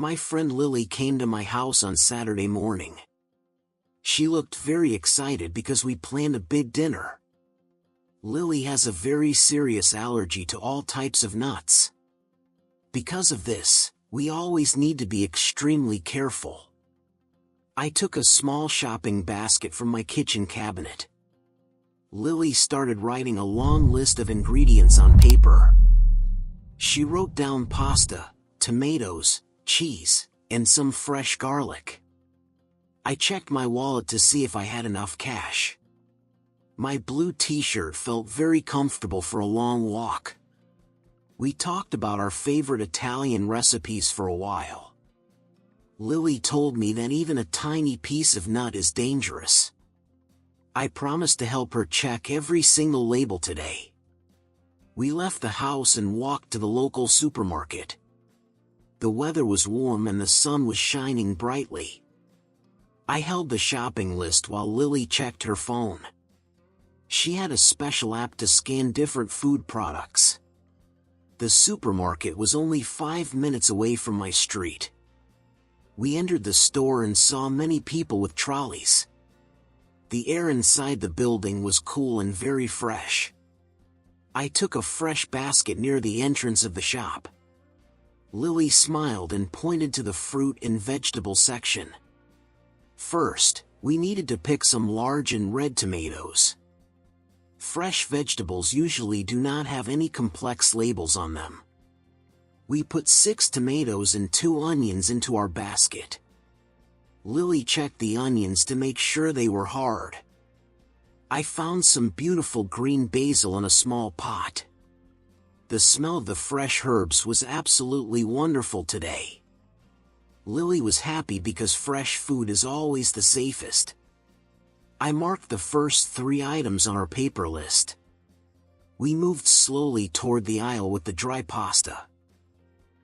My friend Lily came to my house on Saturday morning. She looked very excited because we planned a big dinner. Lily has a very serious allergy to all types of nuts. Because of this, we always need to be extremely careful. I took a small shopping basket from my kitchen cabinet. Lily started writing a long list of ingredients on paper. She wrote down pasta, tomatoes, cheese, and some fresh garlic. I checked my wallet to see if I had enough cash. My blue t-shirt felt very comfortable for a long walk. We talked about our favorite Italian recipes for a while. Lily told me that even a tiny piece of nut is dangerous. I promised to help her check every single label today. We left the house and walked to the local supermarket. The weather was warm and the sun was shining brightly. I held the shopping list while Lily checked her phone. She had a special app to scan different food products. The supermarket was only 5 minutes away from my street. We entered the store and saw many people with trolleys. The air inside the building was cool and very fresh. I took a fresh basket near the entrance of the shop. Lily smiled and pointed to the fruit and vegetable section. First, we needed to pick some large and red tomatoes. Fresh vegetables usually do not have any complex labels on them. We put 6 tomatoes and 2 onions into our basket. Lily checked the onions to make sure they were hard. I found some beautiful green basil in a small pot. The smell of the fresh herbs was absolutely wonderful today. Lily was happy because fresh food is always the safest. I marked the first 3 items on our paper list. We moved slowly toward the aisle with the dry pasta.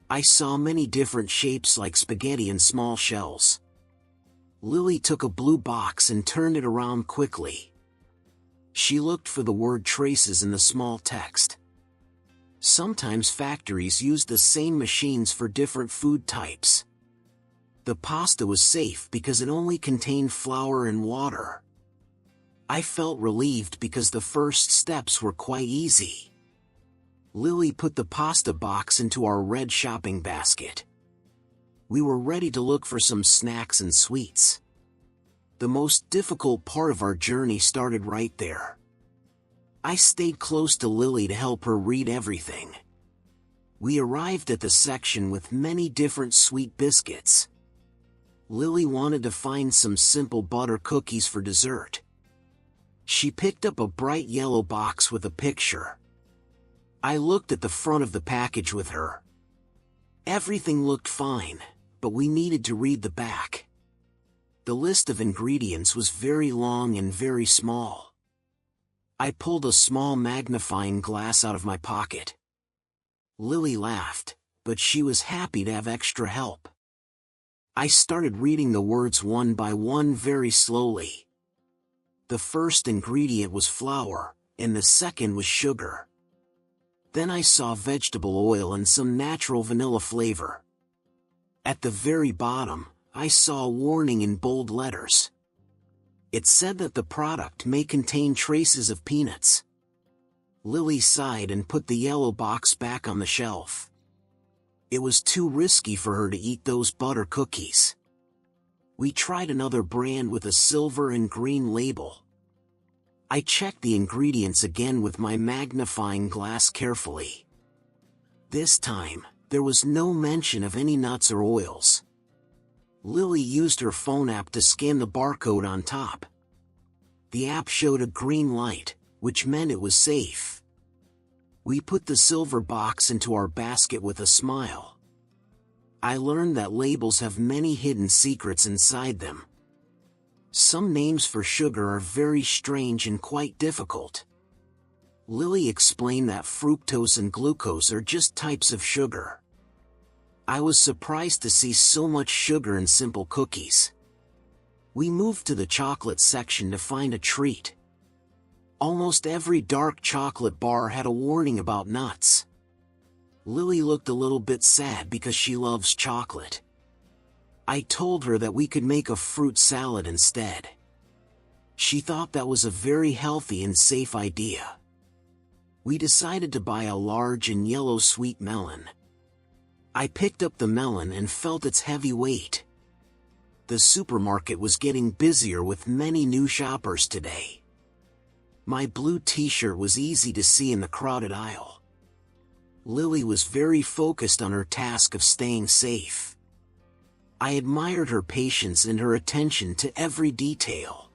I saw many different shapes like spaghetti and small shells. Lily took a blue box and turned it around quickly. She looked for the word traces in the small text. Sometimes factories use the same machines for different food types. The pasta was safe because it only contained flour and water. I felt relieved because the first steps were quite easy. Lily put the pasta box into our red shopping basket. We were ready to look for some snacks and sweets. The most difficult part of our journey started right there. I stayed close to Lily to help her read everything. We arrived at the section with many different sweet biscuits. Lily wanted to find some simple butter cookies for dessert. She picked up a bright yellow box with a picture. I looked at the front of the package with her. Everything looked fine, but we needed to read the back. The list of ingredients was very long and very small. I pulled a small magnifying glass out of my pocket. Lily laughed, but she was happy to have extra help. I started reading the words one by one very slowly. The first ingredient was flour, and the second was sugar. Then I saw vegetable oil and some natural vanilla flavor. At the very bottom, I saw a warning in bold letters. It said that the product may contain traces of peanuts. Lily sighed and put the yellow box back on the shelf. It was too risky for her to eat those butter cookies. We tried another brand with a silver and green label. I checked the ingredients again with my magnifying glass carefully. This time, there was no mention of any nuts or oils. Lily used her phone app to scan the barcode on top. The app showed a green light, which meant it was safe. We put the silver box into our basket with a smile. I learned that labels have many hidden secrets inside them. Some names for sugar are very strange and quite difficult. Lily explained that fructose and glucose are just types of sugar. I was surprised to see so much sugar in simple cookies. We moved to the chocolate section to find a treat. Almost every dark chocolate bar had a warning about nuts. Lily looked a little bit sad because she loves chocolate. I told her that we could make a fruit salad instead. She thought that was a very healthy and safe idea. We decided to buy a large and yellow sweet melon. I picked up the melon and felt its heavy weight. The supermarket was getting busier with many new shoppers today. My blue t-shirt was easy to see in the crowded aisle. Lily was very focused on her task of staying safe. I admired her patience and her attention to every detail.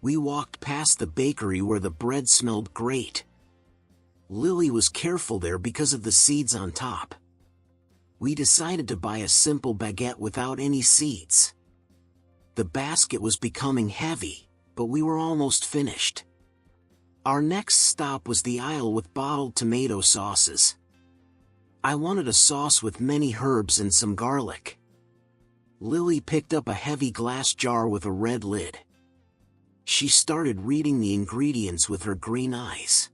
We walked past the bakery where the bread smelled great. Lily was careful there because of the seeds on top. We decided to buy a simple baguette without any seeds. The basket was becoming heavy, but we were almost finished. Our next stop was the aisle with bottled tomato sauces. I wanted a sauce with many herbs and some garlic. Lily picked up a heavy glass jar with a red lid. She started reading the ingredients with her green eyes.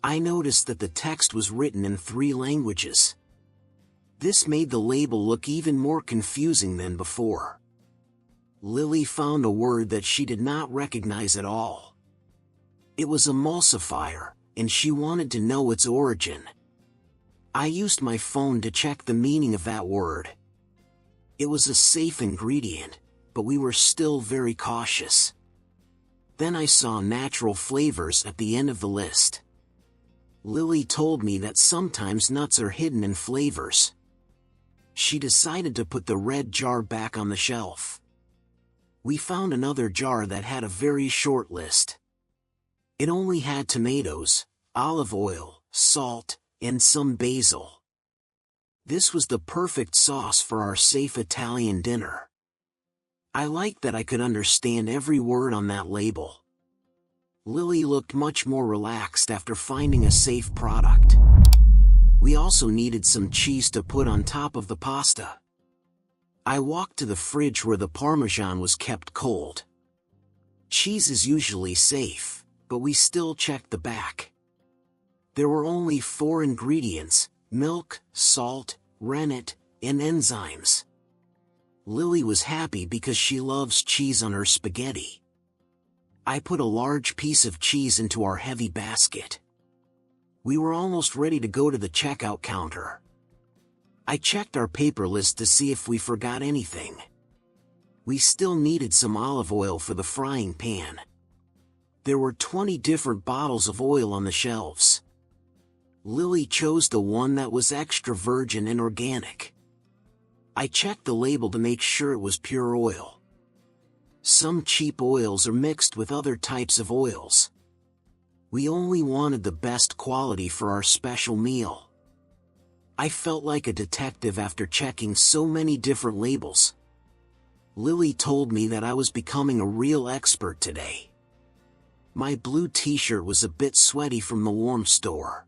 I noticed that the text was written in 3 languages. This made the label look even more confusing than before. Lily found a word that she did not recognize at all. It was emulsifier, and she wanted to know its origin. I used my phone to check the meaning of that word. It was a safe ingredient, but we were still very cautious. Then I saw natural flavors at the end of the list. Lily told me that sometimes nuts are hidden in flavors. She decided to put the red jar back on the shelf. We found another jar that had a very short list. It only had tomatoes, olive oil, salt, and some basil. This was the perfect sauce for our safe Italian dinner. I liked that I could understand every word on that label. Lily looked much more relaxed after finding a safe product. We also needed some cheese to put on top of the pasta. I walked to the fridge where the Parmesan was kept cold. Cheese is usually safe, but we still checked the back. There were only 4 ingredients: milk, salt, rennet, and enzymes. Lily was happy because she loves cheese on her spaghetti. I put a large piece of cheese into our heavy basket. We were almost ready to go to the checkout counter. I checked our paper list to see if we forgot anything. We still needed some olive oil for the frying pan. There were 20 different bottles of oil on the shelves. Lily chose the one that was extra virgin and organic. I checked the label to make sure it was pure oil. Some cheap oils are mixed with other types of oils. We only wanted the best quality for our special meal. I felt like a detective after checking so many different labels. Lily told me that I was becoming a real expert today. My blue t-shirt was a bit sweaty from the warm store.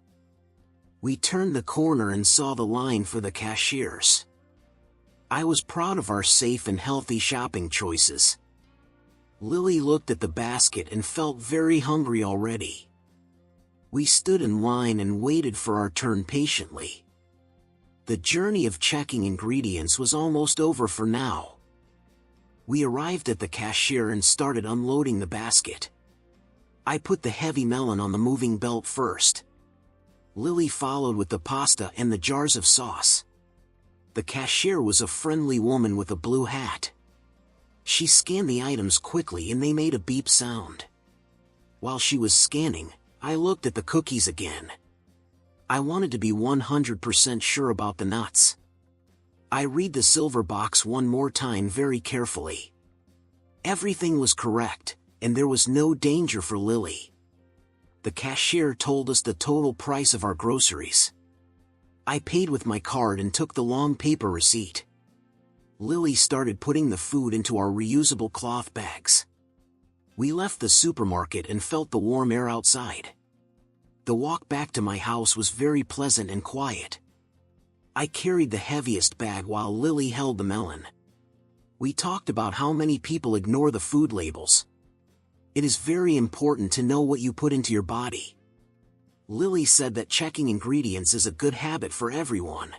We turned the corner and saw the line for the cashiers. I was proud of our safe and healthy shopping choices. Lily looked at the basket and felt very hungry already. We stood in line and waited for our turn patiently. The journey of checking ingredients was almost over for now. We arrived at the cashier and started unloading the basket. I put the heavy melon on the moving belt first. Lily followed with the pasta and the jars of sauce. The cashier was a friendly woman with a blue hat. She scanned the items quickly and they made a beep sound. While she was scanning, I looked at the cookies again. I wanted to be 100% sure about the nuts. I read the silver box one more time very carefully. Everything was correct, and there was no danger for Lily. The cashier told us the total price of our groceries. I paid with my card and took the long paper receipt. Lily started putting the food into our reusable cloth bags. We left the supermarket and felt the warm air outside. The walk back to my house was very pleasant and quiet. I carried the heaviest bag while Lily held the melon. We talked about how many people ignore the food labels. It is very important to know what you put into your body. Lily said that checking ingredients is a good habit for everyone.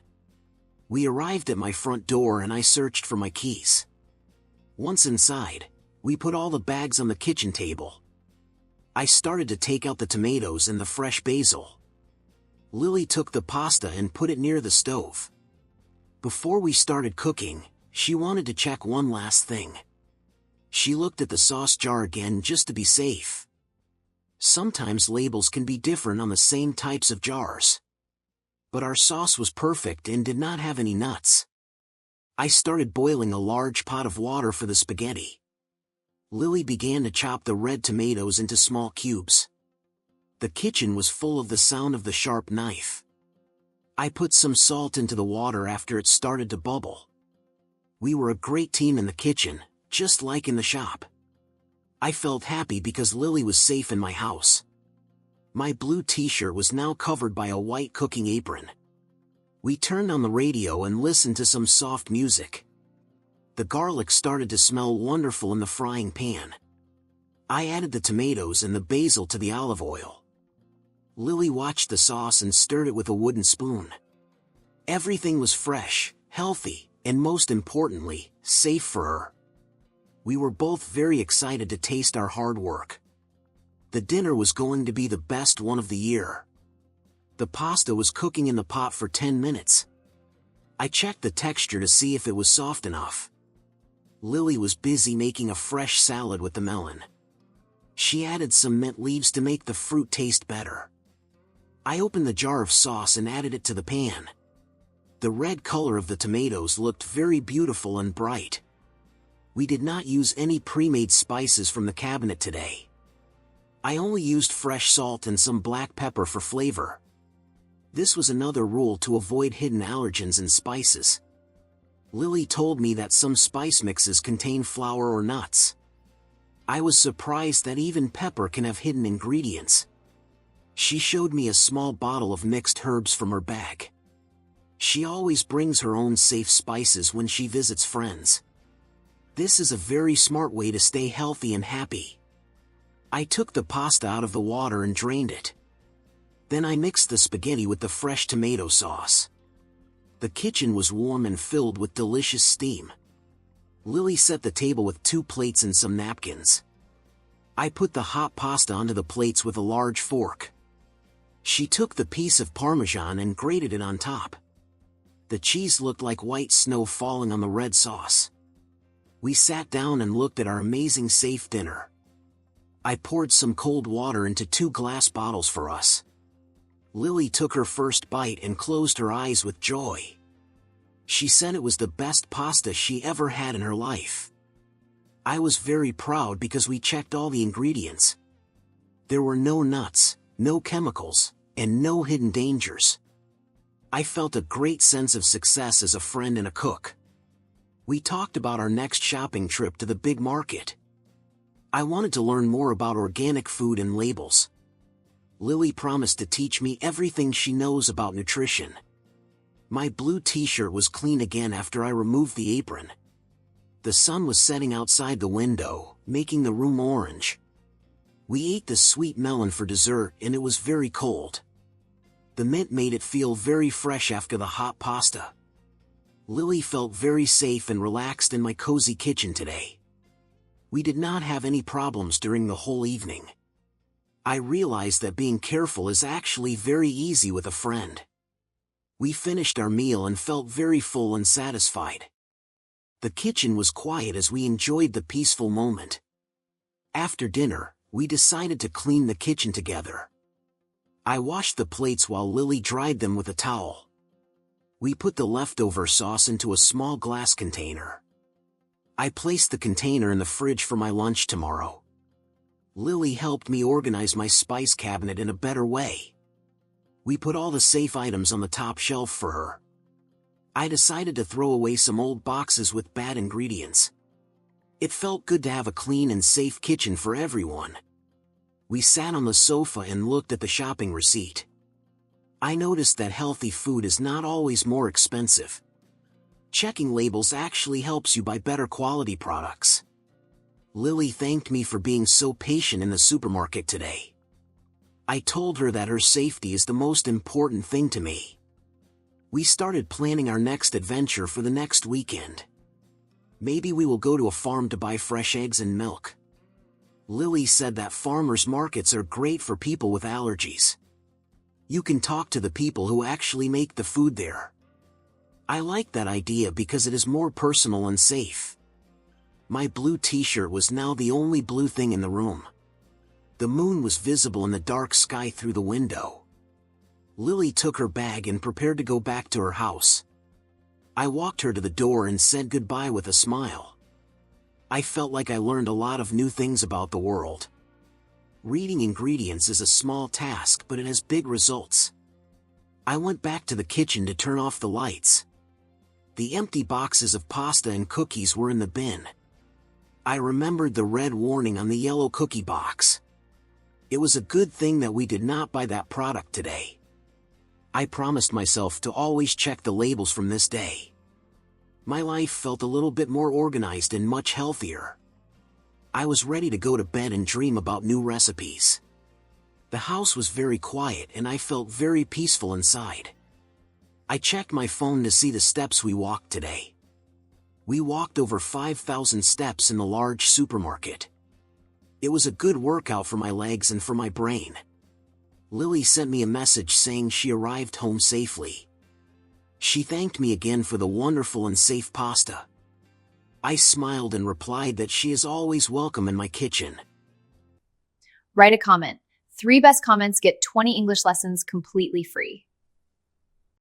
We arrived at my front door and I searched for my keys. Once inside, we put all the bags on the kitchen table. I started to take out the tomatoes and the fresh basil. Lily took the pasta and put it near the stove. Before we started cooking, she wanted to check one last thing. She looked at the sauce jar again just to be safe. Sometimes labels can be different on the same types of jars. But our sauce was perfect and did not have any nuts. I started boiling a large pot of water for the spaghetti. Lily began to chop the red tomatoes into small cubes. The kitchen was full of the sound of the sharp knife. I put some salt into the water after it started to bubble. We were a great team in the kitchen, just like in the shop. I felt happy because Lily was safe in my house. My blue t-shirt was now covered by a white cooking apron. We turned on the radio and listened to some soft music. The garlic started to smell wonderful in the frying pan. I added the tomatoes and the basil to the olive oil. Lily watched the sauce and stirred it with a wooden spoon. Everything was fresh, healthy, and most importantly, safe for her. We were both very excited to taste our hard work. The dinner was going to be the best one of the year. The pasta was cooking in the pot for 10 minutes. I checked the texture to see if it was soft enough. Lily was busy making a fresh salad with the melon. She added some mint leaves to make the fruit taste better. I opened the jar of sauce and added it to the pan. The red color of the tomatoes looked very beautiful and bright. We did not use any pre-made spices from the cabinet today. I only used fresh salt and some black pepper for flavor. This was another rule to avoid hidden allergens in spices. Lily told me that some spice mixes contain flour or nuts. I was surprised that even pepper can have hidden ingredients. She showed me a small bottle of mixed herbs from her bag. She always brings her own safe spices when she visits friends. This is a very smart way to stay healthy and happy. I took the pasta out of the water and drained it. Then I mixed the spaghetti with the fresh tomato sauce. The kitchen was warm and filled with delicious steam. Lily set the table with 2 plates and some napkins. I put the hot pasta onto the plates with a large fork. She took the piece of Parmesan and grated it on top. The cheese looked like white snow falling on the red sauce. We sat down and looked at our amazing safe dinner. I poured some cold water into 2 glass bottles for us. Lily took her first bite and closed her eyes with joy. She said it was the best pasta she ever had in her life. I was very proud because we checked all the ingredients. There were no nuts, no chemicals, and no hidden dangers. I felt a great sense of success as a friend and a cook. We talked about our next shopping trip to the big market. I wanted to learn more about organic food and labels. Lily promised to teach me everything she knows about nutrition. My blue t-shirt was clean again after I removed the apron. The sun was setting outside the window, making the room orange. We ate the sweet melon for dessert and it was very cold. The mint made it feel very fresh after the hot pasta. Lily felt very safe and relaxed in my cozy kitchen today. We did not have any problems during the whole evening. I realized that being careful is actually very easy with a friend. We finished our meal and felt very full and satisfied. The kitchen was quiet as we enjoyed the peaceful moment. After dinner, we decided to clean the kitchen together. I washed the plates while Lily dried them with a towel. We put the leftover sauce into a small glass container. I placed the container in the fridge for my lunch tomorrow. Lily helped me organize my spice cabinet in a better way. We put all the safe items on the top shelf for her. I decided to throw away some old boxes with bad ingredients. It felt good to have a clean and safe kitchen for everyone. We sat on the sofa and looked at the shopping receipt. I noticed that healthy food is not always more expensive. Checking labels actually helps you buy better quality products. Lily thanked me for being so patient in the supermarket today. I told her that her safety is the most important thing to me. We started planning our next adventure for the next weekend. Maybe we will go to a farm to buy fresh eggs and milk. Lily said that farmers' markets are great for people with allergies. You can talk to the people who actually make the food there. I like that idea because it is more personal and safe. My blue t-shirt was now the only blue thing in the room. The moon was visible in the dark sky through the window. Lily took her bag and prepared to go back to her house. I walked her to the door and said goodbye with a smile. I felt like I learned a lot of new things about the world. Reading ingredients is a small task, but it has big results. I went back to the kitchen to turn off the lights. The empty boxes of pasta and cookies were in the bin. I remembered the red warning on the yellow cookie box. It was a good thing that we did not buy that product today. I promised myself to always check the labels from this day. My life felt a little bit more organized and much healthier. I was ready to go to bed and dream about new recipes. The house was very quiet and I felt very peaceful inside. I checked my phone to see the steps we walked today. We walked over 5,000 steps in the large supermarket. It was a good workout for my legs and for my brain. Lily sent me a message saying she arrived home safely. She thanked me again for the wonderful and safe pasta. I smiled and replied that she is always welcome in my kitchen. Write a comment. 3 best comments get 20 English lessons completely free.